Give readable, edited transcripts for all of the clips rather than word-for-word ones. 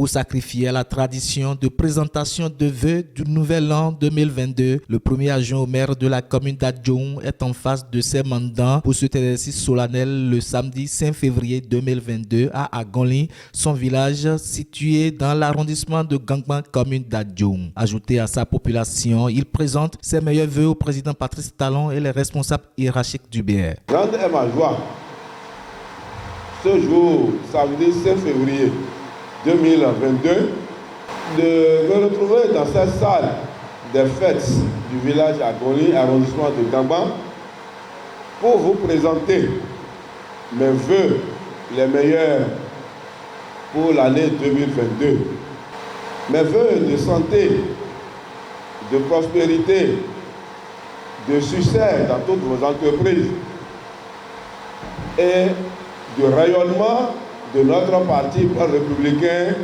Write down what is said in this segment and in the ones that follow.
Pour sacrifier à la tradition de présentation de vœux du nouvel an 2022, le premier adjoint au maire de la commune d'Adjoum est en face de ses mandants pour cet exercice solennel le samedi 5 février 2022 à Agonli, son village situé dans l'arrondissement de Gangban, commune d'Adjoum. Ajouté à sa population, il présente ses meilleurs vœux au président Patrice Talon et les responsables hiérarchiques du BR. Grande est ma joie, ce jour, samedi 5 février 2022, de me retrouver dans cette salle des fêtes du village Agonli, arrondissement de Gangban, pour vous présenter mes vœux les meilleurs pour l'année 2022. Mes vœux de santé, de prospérité, de succès dans toutes vos entreprises et du rayonnement de notre parti républicain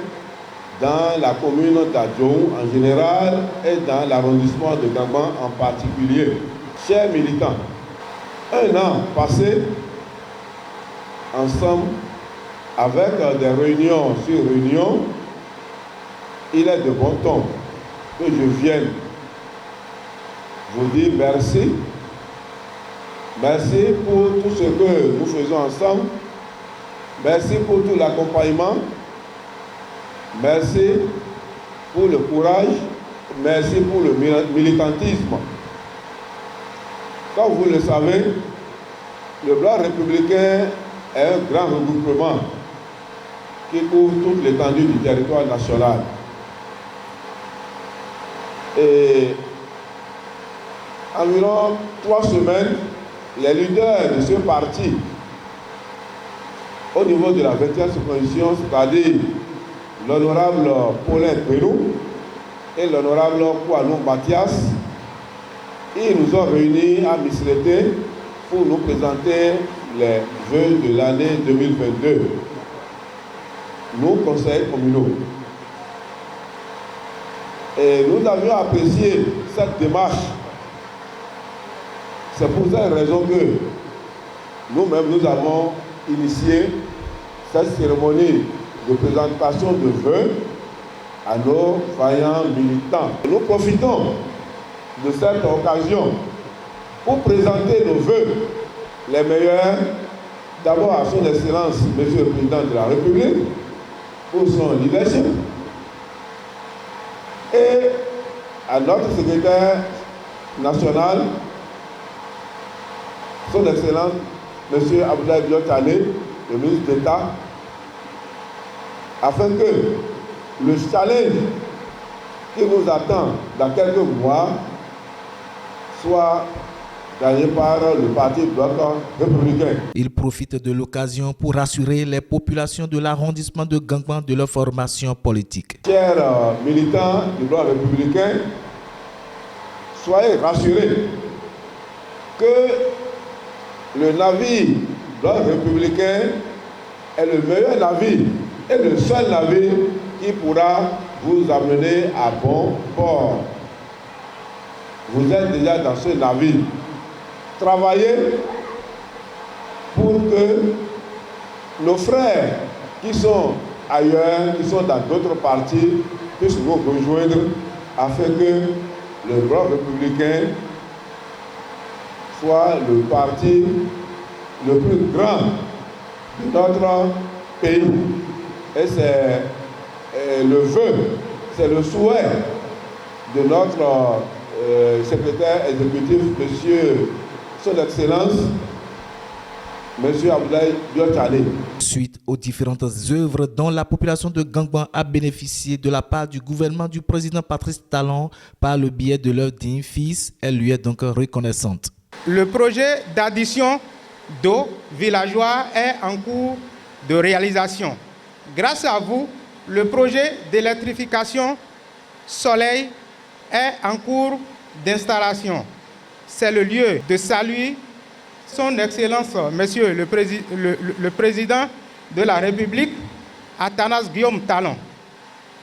dans la commune d'Adjoum en général et dans l'arrondissement de Gangban en particulier. Chers militants, un an passé ensemble avec des réunions sur réunions, il est de bon ton que je vienne vous dire merci. Merci pour tout ce que nous faisons ensemble. Merci pour tout l'accompagnement. Merci pour le courage. Merci pour le militantisme. Comme vous le savez, le Bloc républicain est un grand regroupement qui couvre toute l'étendue du territoire national. Et environ 3 semaines, les leaders de ce parti, au niveau de la 20e circonscription, c'est-à-dire l'honorable Paulin Pérou et l'honorable Kouanou Mathias, ils nous ont réunis à Missélété pour nous présenter les vœux de l'année 2022. Nous, conseillers communaux. Et nous avions apprécié cette démarche. C'est pour cette raison que nous-mêmes, nous avons initié cette cérémonie de présentation de vœux à nos vaillants militants. Et nous profitons de cette occasion pour présenter nos vœux les meilleurs, d'abord à son Excellence, Monsieur le Président de la République, pour son leadership, et à notre secrétaire national, son Excellence, M. Abdoulaye Biotane, le ministre d'État, afin que le challenge qui nous attend dans quelques mois soit gagné par le parti Bloc républicain. Il profite de l'occasion pour rassurer les populations de l'arrondissement de Gangban de leur formation politique. Chers militants du Bloc républicain, soyez rassurés que le navire Bloc républicain est le meilleur navire et le seul navire qui pourra vous amener à bon port. Vous êtes déjà dans ce navire. Travaillez pour que nos frères qui sont ailleurs, qui sont dans d'autres partis, puissent nous rejoindre afin que le Bloc républicain soit le parti le plus grand de notre pays. Et c'est le vœu, c'est le souhait de notre secrétaire exécutif, Monsieur Son Excellence, M. Abdoulaye Biotane. Suite aux différentes œuvres dont la population de Gangban a bénéficié de la part du gouvernement du président Patrice Talon par le biais de leur digne fils, elle lui est donc reconnaissante. Le projet d'addition d'eau villageois est en cours de réalisation. Grâce à vous, le projet d'électrification Soleil est en cours d'installation. C'est le lieu de saluer Son Excellence, Monsieur le Président de la République, Athanase Guillaume Talon.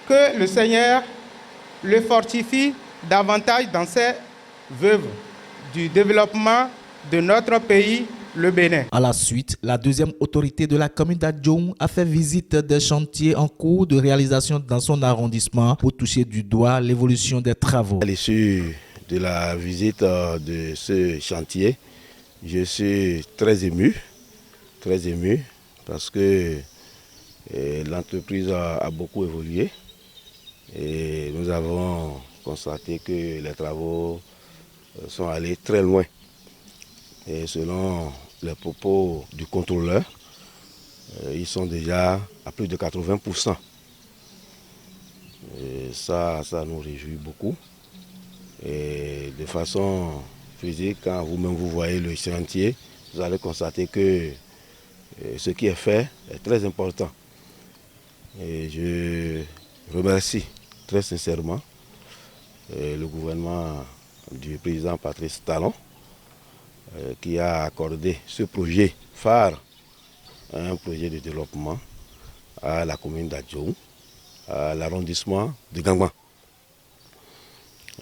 Que le Seigneur le fortifie davantage dans ses vœux du développement de notre pays le Bénin. À la suite, la deuxième autorité de la commune d'Adjoum a fait visite des chantiers en cours de réalisation dans son arrondissement pour toucher du doigt l'évolution des travaux. À l'issue de la visite de ce chantier, je suis très ému parce que l'entreprise a beaucoup évolué et nous avons constaté que les travaux sont allés très loin. Et selon les propos du contrôleur, ils sont déjà à plus de 80%. Et ça nous réjouit beaucoup. Et de façon physique, quand vous-même vous voyez le chantier, vous allez constater que ce qui est fait est très important. Et je remercie très sincèrement le gouvernement du président Patrice Talon qui a accordé ce projet phare, un projet de développement à la commune d'Adjoum, à l'arrondissement de Gangban.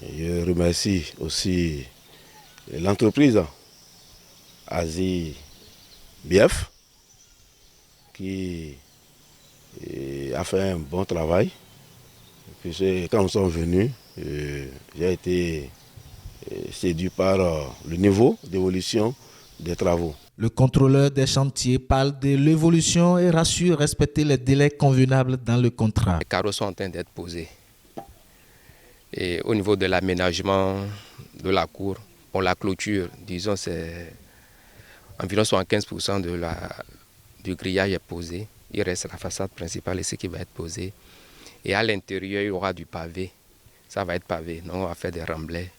Je remercie aussi l'entreprise Asie BF qui a fait un bon travail. Puisque quand nous sommes venus, j'ai été séduit par le niveau d'évolution des travaux. Le contrôleur des chantiers parle de l'évolution et rassure respecter les délais convenables dans le contrat. Les carreaux sont en train d'être posés. Et au niveau de l'aménagement de la cour, pour la clôture, disons, c'est environ 75% du grillage est posé. Il reste la façade principale et ce qui va être posé. Et à l'intérieur, il y aura du pavé. Ça va être pavé. Donc, on va faire des remblais.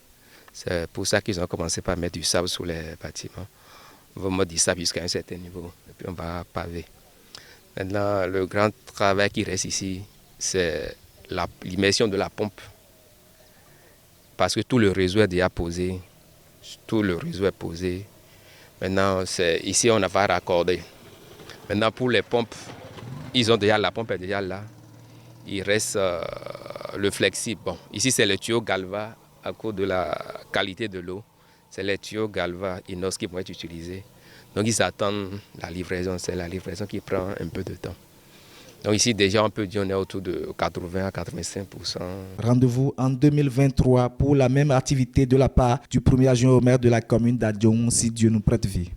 C'est pour ça qu'ils ont commencé par mettre du sable sur les bâtiments. On va mettre du sable jusqu'à un certain niveau. Et puis, on va paver. Maintenant, le grand travail qui reste ici, c'est l'immersion de la pompe. Parce que tout le réseau est déjà posé. Tout le réseau est posé. Maintenant, ici, on va raccorder. Maintenant, pour les pompes, ils ont déjà, la pompe est déjà là. Il reste le flexible. Bon, ici, c'est le tuyau Galva à cause de la qualité de l'eau. C'est les tuyaux Galva Inox qui vont être utilisés. Donc, ils attendent la livraison. C'est la livraison qui prend un peu de temps. Donc ici, déjà, on peut dire qu'on est autour de 80 à 85%. Rendez-vous en 2023 pour la même activité de la part du premier adjoint au maire de la commune d'Adjoum, si Dieu nous prête vie.